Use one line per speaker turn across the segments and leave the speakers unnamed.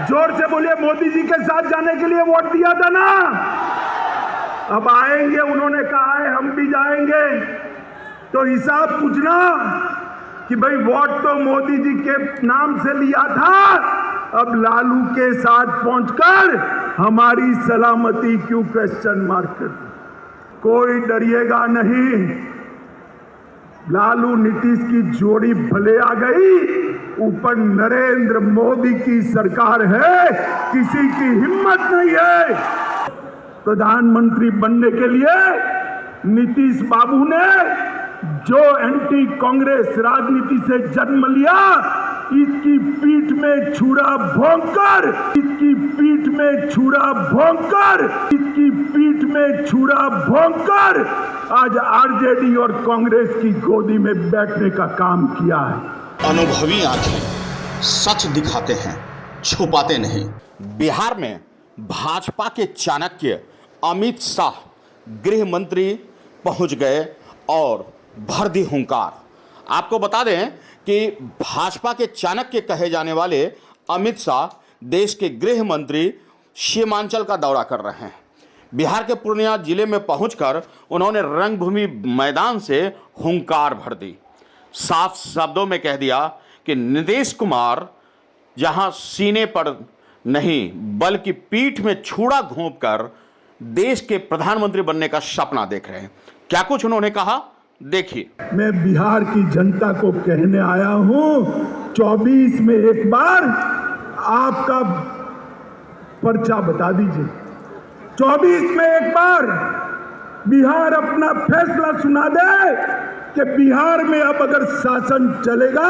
जोर से बोलिए, मोदी जी के साथ जाने के लिए वोट दिया था ना। अब आएंगे, उन्होंने कहा है हम भी जाएंगे, तो हिसाब पूछना कि भाई वोट तो मोदी जी के नाम से लिया था, अब लालू के साथ पहुंचकर हमारी सलामती क्यों क्वेश्चन मार्क कर दी। कोई डरिएगा नहीं, लालू नीतीश की जोड़ी भले आ गई, ऊपर नरेंद्र मोदी की सरकार है, किसी की हिम्मत नहीं है। प्रधानमंत्री बनने के लिए नीतीश बाबू ने जो एंटी कांग्रेस राजनीति से जन्म लिया, इसकी पीठ में छुरा भोंककर, इसकी पीठ में छुरा भोंककर, इसकी पीठ में छुरा भोंककर आज आरजेडी और कांग्रेस की गोदी में बैठने का काम किया है।
अनुभवी आंखें सच दिखाते हैं, छुपाते नहीं।
बिहार में भाजपा के चाणक्य अमित शाह गृह मंत्री पहुंच गए और भर दी हुंकार। आपको बता दें कि भाजपा के चाणक्य कहे जाने वाले अमित शाह देश के गृह मंत्री सीमांचल का दौरा कर रहे हैं। बिहार के पूर्णिया जिले में पहुंचकर उन्होंने रंगभूमि मैदान से हुंकार भर दी। साफ शब्दों में कह दिया कि नीतीश कुमार जहां सीने पर नहीं बल्कि पीठ में छुरा घोंपकर देश के प्रधानमंत्री बनने का सपना देख रहे हैं। क्या कुछ उन्होंने कहा, देखिए।
मैं बिहार की जनता को कहने आया हूं, 24 में एक बार आपका पर्चा बता दीजिए। 24 में एक बार बिहार अपना फैसला सुना दे कि बिहार में अब अगर शासन चलेगा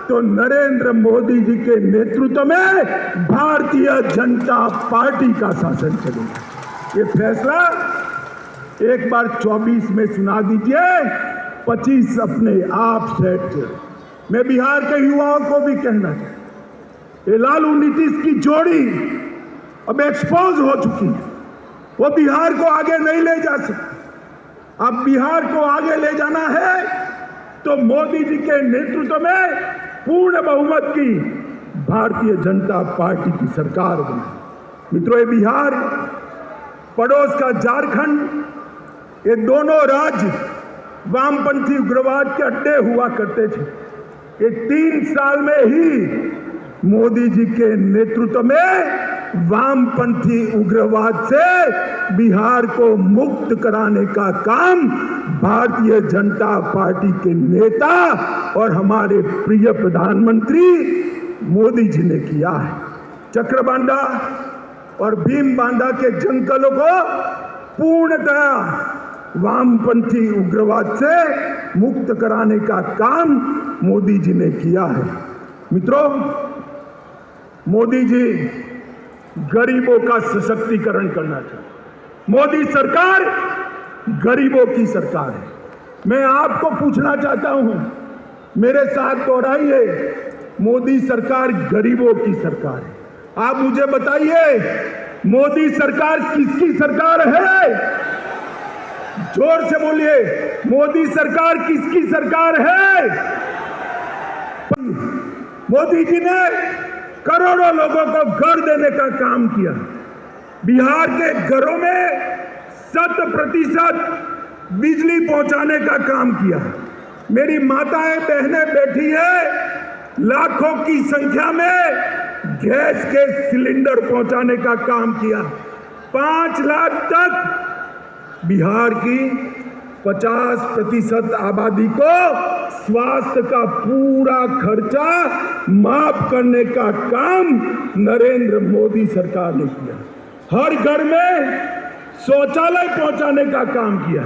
तो नरेंद्र मोदी जी के नेतृत्व में भारतीय जनता पार्टी का शासन चलेगा। ये फैसला एक बार 24 में सुना दीजिए, 25 अपने आप सेट। मैं बिहार के युवाओं को भी कहना चाहता, ये लालू नीतीश की जोड़ी अब एक्सपोज हो चुकी है, वो बिहार को आगे नहीं ले जा सकती। अब बिहार को आगे ले जाना है तो मोदी जी के नेतृत्व में पूर्ण बहुमत की भारतीय जनता पार्टी की सरकार बनी। मित्रों, ये बिहार, पड़ोस का झारखंड, ये दोनों राज्य वामपंथी उग्रवाद के अड्डे हुआ करते थे। ये 3 साल में ही मोदी जी के नेतृत्व में वामपंथी उग्रवाद से बिहार को मुक्त कराने का काम भारतीय जनता पार्टी के नेता और हमारे प्रिय प्रधानमंत्री मोदी जी ने किया है। चक्रबांडा और भीम बांधा के जंगलों को पूर्णतः वामपंथी उग्रवाद से मुक्त कराने का काम मोदी जी ने किया है। मित्रों, मोदी जी गरीबों का सशक्तिकरण करना चाहते। मोदी सरकार गरीबों की सरकार है। मैं आपको पूछना चाहता हूं, मेरे साथ दोहराइए, मोदी सरकार गरीबों की सरकार है। आप मुझे बताइए, मोदी सरकार किसकी सरकार है? जोर से बोलिए, मोदी सरकार किसकी सरकार है? मोदी जी ने करोड़ों लोगों को घर देने का काम किया। बिहार के घरों में 100% बिजली पहुंचाने का काम किया। मेरी माताएं बहनें बैठी है, लाखों की संख्या में गैस के सिलेंडर पहुंचाने का काम किया। 5 लाख तक बिहार की 50% आबादी को स्वास्थ्य का पूरा खर्चा माफ करने का काम नरेंद्र मोदी सरकार ने किया। हर घर में शौचालय पहुंचाने का काम किया।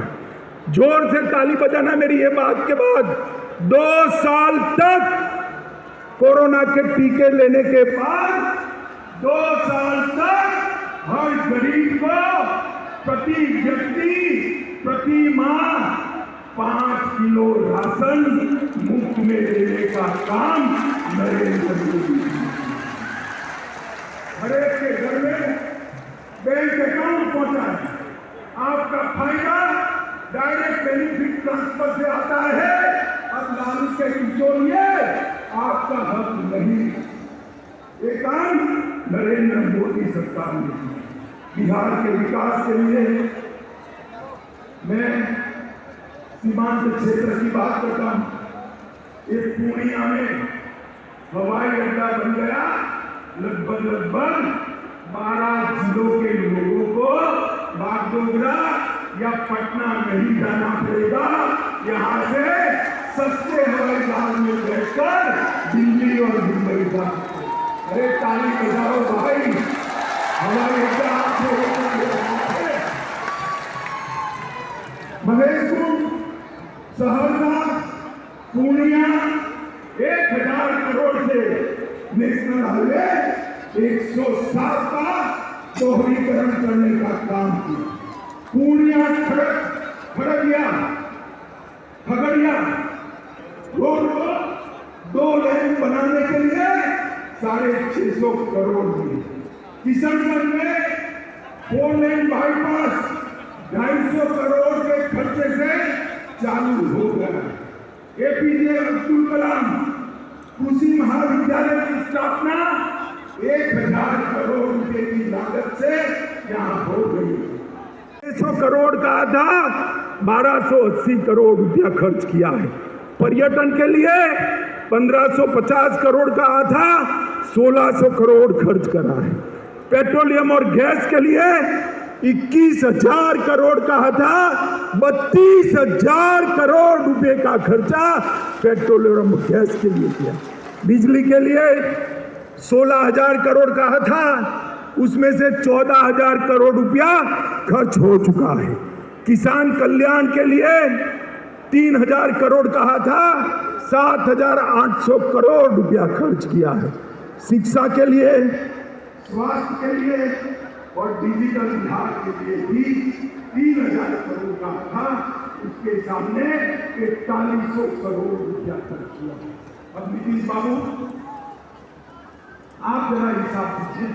जोर से ताली बजाना मेरी ये बात के बाद। 2 साल तक कोरोना के टीके लेने के बाद 2 साल तक हर गरीब को प्रति व्यक्ति प्रति माह 5 किलो राशन मुफ्त में देने का काम नरेंद्र मोदी। हर एक के घर में बैंक अकाउंट पहुंचा है। आपका फायदा डायरेक्ट बेनिफिट ट्रांसफर से आता है। अब लालू के बिचौलिए आपका हक नहीं। ये काम नरेंद्र मोदी सरकार ने की। बिहार के विकास के लिए मैं सीमांत क्षेत्र की बात करता हूं। एक पूर्णिया में हवाई अड्डा बन गया। लगभग 12 जिलों के लोगों को बागडोगरा या पटना नहीं जाना पड़ेगा। यहाँ से सस्ते हवाई जहाज में बैठकर दिल्ली और मुंबई जा सकते। अरे ताली बजाओ भाई, हवाई अड्डा आप लोगों को महेशपुर, सहरसा, पूर्णिया 1000 करोड़ से नेशनल हाईवे 107 का दोहरीकरण करने का काम किया। पूर्णिया खगड़िया रोड को 2 लेन बनाने के लिए 650 करोड़ दिए। किशनगंज में 4 लेन बाईपास 250 करोड़ के खर्चे से चालू हो गया। एपीजे अब्दुल कलाम कृषि महाविद्यालय की स्थापना 1000 करोड़ रुपए की लागत से यहाँ हो गई। 600 करोड़ का था, 1280 करोड़ रुपया खर्च किया है। पर्यटन के लिए 1550 करोड़ का था, 1600 करोड़ खर्च करा है। पेट्रोलियम और गैस के लिए 21,000 करोड़ का था, 32,000 करोड़ रुपए का खर्चा पेट्रोलियम और गैस के लिए किया। बिजली के लिए 16,000 करोड़ का था, उसमें से 14,000 करोड़ रुपया खर्च हो चुका है। किसान कल्याण के लिए 3,000 करोड़ कहा था, 7,800 करोड़ रुपया खर्च किया है। शिक्षा के लिए, स्वास्थ्य के लिए और डिजिटल बिहार के लिए भी 3,000 करोड़ का था, उसके सामने 4100 करोड़ रुपया खर्च किया। अब नीतीश बाबू, आप जरा हिसाब कीजिए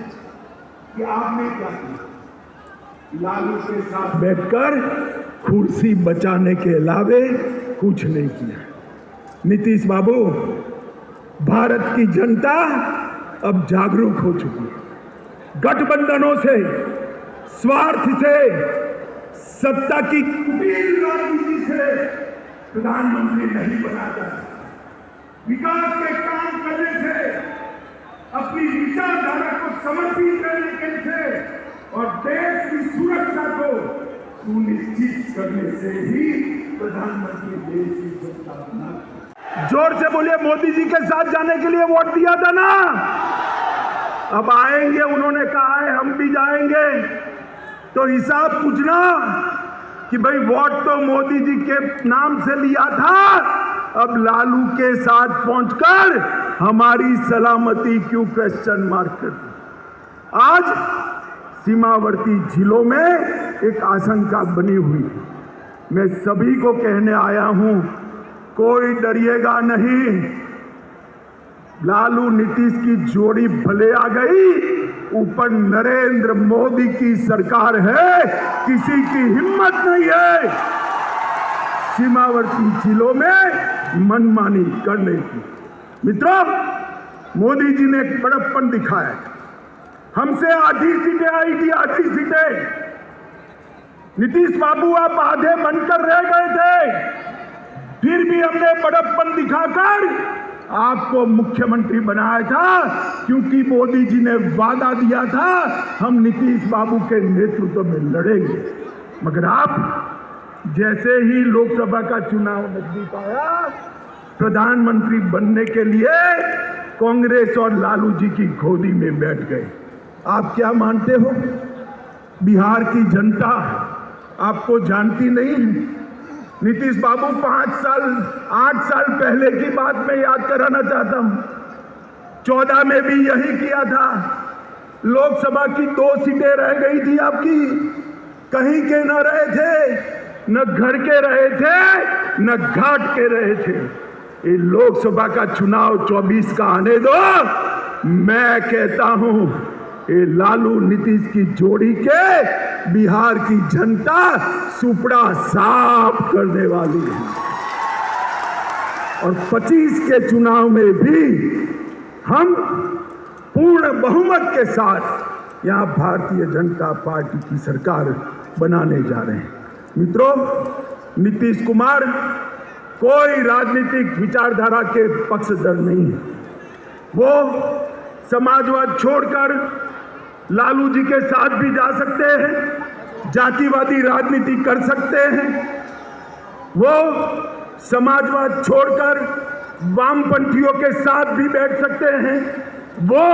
कि आपने क्या किया। लालू के साथ बैठकर कुर्सी बचाने के अलावे कुछ नहीं किया। नीतीश बाबू, भारत की जनता अब जागरूक हो चुकी है। गठबंधनों से, स्वार्थ से, सत्ता की कुटिल राजनीति से प्रधानमंत्री नहीं बनाता। विकास के काम करने से, अपनी विचारधारा को समर्पित करने से और देश की सुरक्षा को सुनिश्चित करने से ही प्रधानमंत्री देश की जनता बना। जोर से बोलिए, मोदी जी के साथ जाने के लिए वोट दिया था ना। अब आएंगे, उन्होंने कहा है हम भी जाएंगे, तो हिसाब पूछना कि भाई वोट तो मोदी जी के नाम से लिया था, अब लालू के साथ पहुंचकर हमारी सलामती क्यों क्वेश्चन मार्क करती। आज सीमावर्ती जिलों में एक आशंका बनी हुई है। मैं सभी को कहने आया हूं, कोई डरिएगा नहीं। लालू नीतीश की जोड़ी भले आ गई, ऊपर नरेंद्र मोदी की सरकार है, किसी की हिम्मत नहीं है सीमावर्ती जिलों में मनमानी करने की। मित्रों, मोदी जी ने एक बड़प्पन दिखाया। हमसे आधी सीटें आई थी, आधी सीटें। नीतीश बाबू आप आधे बनकर रह गए थे, फिर भी हमने बड़प्पन दिखाकर आपको मुख्यमंत्री बनाया था, क्योंकि मोदी जी ने वादा दिया था हम नीतीश बाबू के नेतृत्व में लड़ेंगे। मगर आप जैसे ही लोकसभा का चुनाव नजदीक आया, प्रधानमंत्री बनने के लिए कांग्रेस और लालू जी की गोदी में बैठ गए। आप क्या मानते हो, बिहार की जनता आपको जानती नहीं है। नीतीश बाबू 8 साल पहले की बात मैं याद कराना चाहता हूं। 14 में भी यही किया था। लोकसभा की 2 सीटें रह गई थी आपकी, कहीं के न रहे थे, न घर के रहे थे, न घाट के रहे थे। ये लोकसभा का चुनाव 24 का आने दो। मैं कहता हूं, ये लालू नीतीश की जोड़ी के बिहार की जनता सुपड़ा साफ करने वाली है। और 25 के चुनाव में भी हम पूर्ण बहुमत के साथ यहाँ भारतीय जनता पार्टी की सरकार बनाने जा रहे हैं। मित्रों, नीतीश कुमार कोई राजनीतिक विचारधारा के पक्षधर नहीं है। वो समाजवाद छोड़कर लालू जी के साथ भी जा सकते हैं, जातिवादी राजनीति कर सकते हैं। वो समाजवाद छोड़कर वामपंथियों के साथ भी बैठ सकते हैं। वो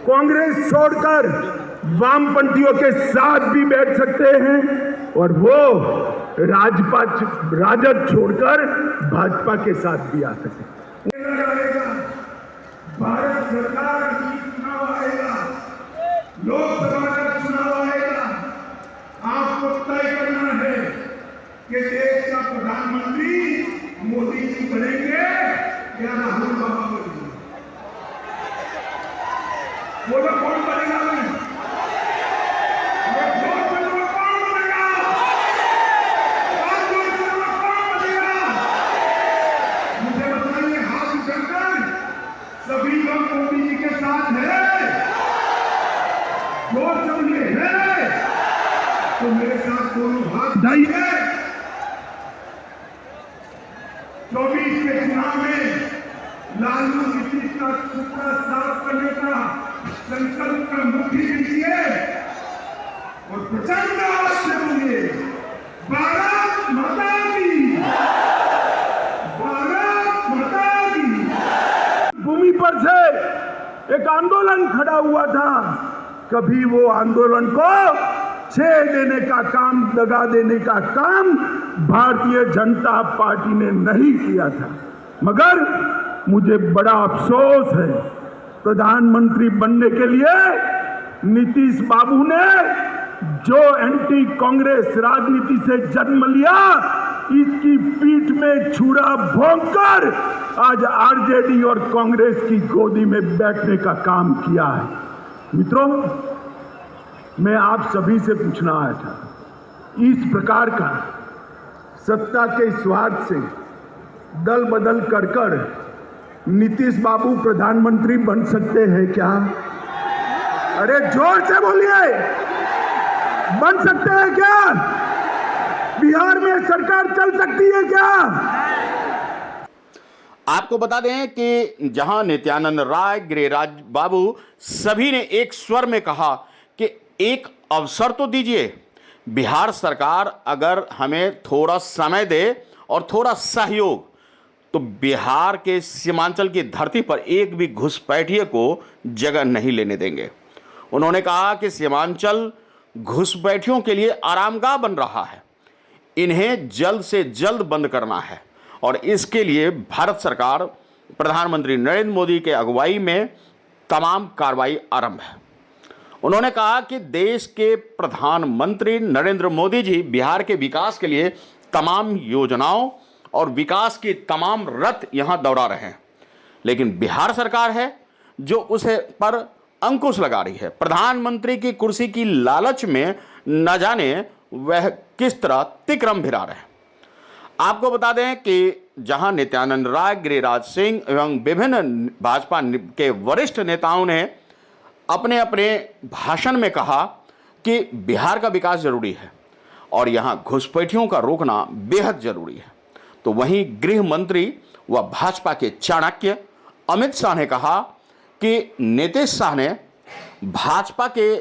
कांग्रेस छोड़कर वामपंथियों के साथ भी बैठ सकते हैं और वो राजद छोड़कर भाजपा के साथ भी आ सकते हैं। भारत सरकार की चुनाव आएगा, लोकसभा का चुनाव आएगा, आपको तय करना है कि देश का प्रधानमंत्री मोदी जी बनेंगे या राहुल बाबा बनेंगे। बोलो कौन बनेगा? मुझे बताइए, हाथ उठाकर सभी लोग मोदी जी के साथ है। जो सब ये है तो मेरे साथ दोनों हाथ उठाइए। 24 के चुनाव में लालू नीतीश का सूत्रा साफ करने का संकल्प का मुट्ठी दीजिए और प्रचंड आवाज से बोलिए, भारत माता की, भारत माता की। भूमि पर से एक आंदोलन खड़ा हुआ था, कभी वो आंदोलन को छेड़ देने का काम, दगा देने का काम भारतीय जनता पार्टी ने नहीं किया था। मगर मुझे बड़ा अफसोस है, प्रधानमंत्री बनने के लिए नीतीश बाबू ने जो एंटी कांग्रेस राजनीति से जन्म लिया, इसकी पीठ में छुरा भोंककर आज आरजेडी और कांग्रेस की गोदी में बैठने का काम किया है। मित्रों, मैं आप सभी से पूछना आया था, इस प्रकार का सत्ता के स्वार्थ से दल बदल कर नीतीश बाबू प्रधानमंत्री बन सकते हैं क्या? अरे जोर से बोलिए, बन सकते हैं क्या? बिहार में सरकार चल सकती है क्या?
आपको बता दें कि जहां नित्यानंद राय, गिरिराज बाबू सभी ने एक स्वर में कहा कि एक अवसर तो दीजिए, बिहार सरकार अगर हमें थोड़ा समय दे और थोड़ा सहयोग तो बिहार के सीमांचल की धरती पर एक भी घुसपैठिए को जगह नहीं लेने देंगे। उन्होंने कहा कि सीमांचल घुसपैठियों के लिए आरामगाह बन रहा है, इन्हें जल्द से जल्द बंद करना है और इसके लिए भारत सरकार प्रधानमंत्री नरेंद्र मोदी के अगुवाई में तमाम कार्रवाई आरंभ है। उन्होंने कहा कि देश के प्रधानमंत्री नरेंद्र मोदी जी बिहार के विकास के लिए तमाम योजनाओं और विकास की तमाम रथ यहां दौड़ा रहे हैं, लेकिन बिहार सरकार है जो उसे पर अंकुश लगा रही है। प्रधानमंत्री की कुर्सी की लालच में न जाने वह किस तरह तिक्रम भिरा रहे हैं। आपको बता दें कि जहां नित्यानंद राय, गिरिराज सिंह एवं विभिन्न भाजपा के वरिष्ठ नेताओं ने अपने अपने भाषण में कहा कि बिहार का विकास जरूरी है और यहां घुसपैठियों का रोकना बेहद जरूरी है, तो वहीं गृह मंत्री व भाजपा के चाणक्य अमित शाह ने कहा कि नीतीश शाह ने भाजपा के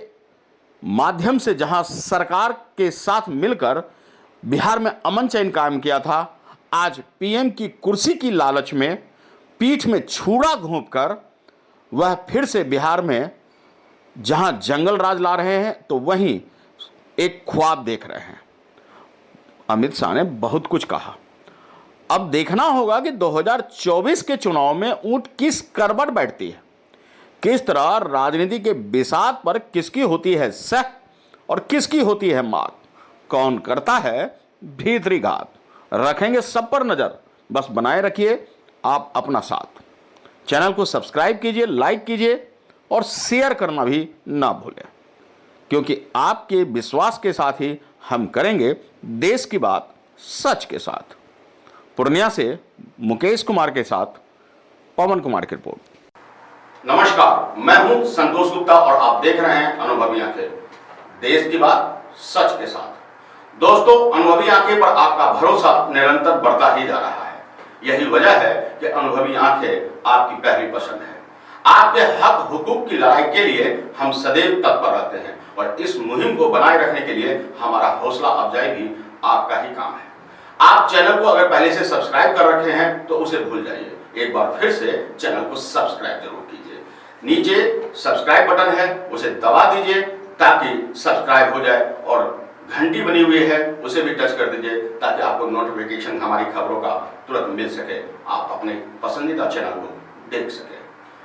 माध्यम से जहां सरकार के साथ मिलकर बिहार में अमन चैन कायम किया था, आज पीएम की कुर्सी की लालच में पीठ में छुरा घोंपकर वह फिर से बिहार में जहां जंगल राज ला रहे हैं तो वहीं एक ख्वाब देख रहे हैं। अमित शाह ने बहुत कुछ कहा। अब देखना होगा कि 2024 के चुनाव में ऊंट किस करवट बैठती है, किस तरह राजनीति के बिसात पर किसकी होती है सह और किसकी होती है मात, कौन करता है भीतरी घात। रखेंगे सब पर नजर, बस बनाए रखिए आप अपना साथ। चैनल को सब्सक्राइब कीजिए, लाइक कीजिए और शेयर करना भी ना भूलें, क्योंकि आपके विश्वास के साथ ही हम करेंगे देश की बात सच के साथ। पूर्णिया से मुकेश कुमार के साथ पवन कुमार की रिपोर्ट। नमस्कार, मैं हूं संतोष गुप्ता और आप देख रहे हैं अनुभवी आंखें, देश की बात सच के साथ। दोस्तों, अनुभवी आंखें पर आपका भरोसा निरंतर बढ़ता ही जा रहा है। यही वजह है कि अनुभवी आंखें आपकी पहली पसंद है। आपके हक हुकूक की लड़ाई के लिए हम सदैव तत्पर रहते हैं और इस मुहिम को बनाए रखने के लिए हमारा हौसला अफजाई भी आपका ही काम है। आप चैनल को अगर पहले से सब्सक्राइब कर रखे हैं तो उसे भूल जाइए, एक बार फिर से चैनल को सब्सक्राइब जरूर कीजिए। नीचे सब्सक्राइब बटन है, उसे दबा दीजिए ताकि सब्सक्राइब हो जाए और घंटी बनी हुई है उसे भी टच कर दीजिए ताकि आपको नोटिफिकेशन हमारी खबरों का तुरंत मिल सके, आप अपने पसंदीदा चैनल को देख सके।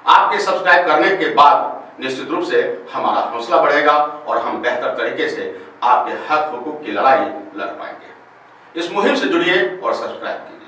आपके सब्सक्राइब करने के बाद निश्चित रूप से हमारा हौसला बढ़ेगा और हम बेहतर तरीके से आपके हक हुकूक की लड़ाई लड़ पाएंगे। इस मुहिम से जुड़िए और सब्सक्राइब कीजिए।